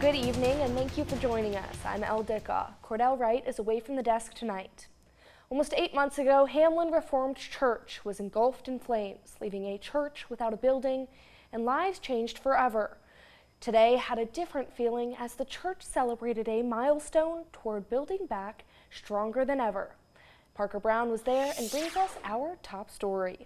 Good evening and thank you for joining us. I'm Elle Dicka. Cordell Wright is away from the desk tonight. Almost 8 months ago, Hamlin Reformed Church was engulfed in flames, leaving a church without a building and lives changed forever. Today had a different feeling as the church celebrated a milestone toward building back stronger than ever. Parker Brown was there and brings us our top story.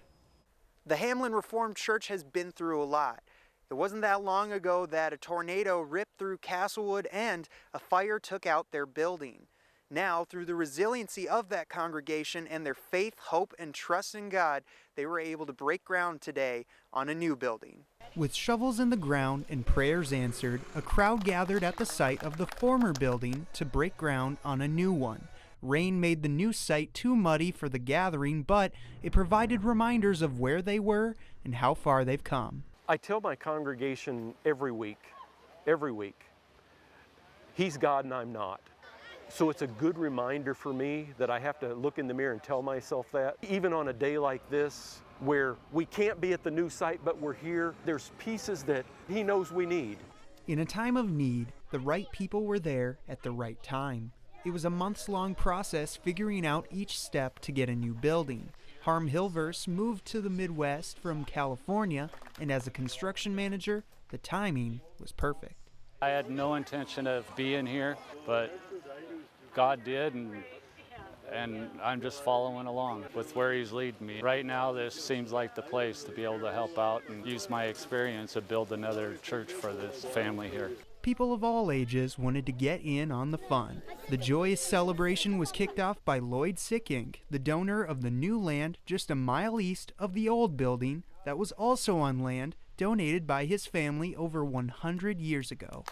The Hamlin Reformed Church has been through a lot. It wasn't that long ago that a tornado ripped through Castlewood and a fire took out their building. Now, through the resiliency of that congregation and their faith, hope, and trust in God, they were able to break ground today on a new building. With shovels in the ground and prayers answered, a crowd gathered at the site of the former building to break ground on a new one. Rain made the new site too muddy for the gathering, but it provided reminders of where they were and how far they've come. I tell my congregation every week, He's God and I'm not. So it's a good reminder for me that I have to look in the mirror and tell myself that. Even on a day like this, where we can't be at the new site, but we're here, there's pieces that He knows we need. In a time of need, the right people were there at the right time. It was a months-long process figuring out each step to get a new building. Harm Hilverse moved to the Midwest from California, and as a construction manager, the timing was perfect. I had no intention of being here, but God did, and I'm just following along with where He's leading me. Right now, this seems like the place to be able to help out and use my experience to build another church for this family here. People of all ages wanted to get in on the fun. The joyous celebration was kicked off by Lloyd Sicking, the donor of the new land just a mile east of the old building that was also on land donated by his family over 100 years ago.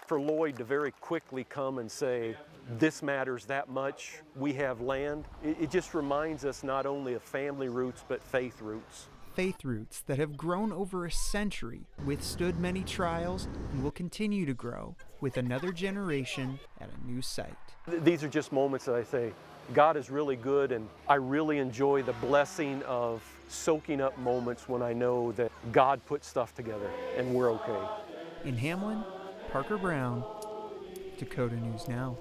For Lloyd to very quickly come and say, this matters that much, we have land, it just reminds us not only of family roots, but faith roots. Faith roots that have grown over a century, withstood many trials, and will continue to grow with another generation at a new site. These are just moments that I say, God is really good, and I really enjoy the blessing of soaking up moments when I know that God put stuff together and we're okay. In Hamlin, Parker Brown, Dakota News Now.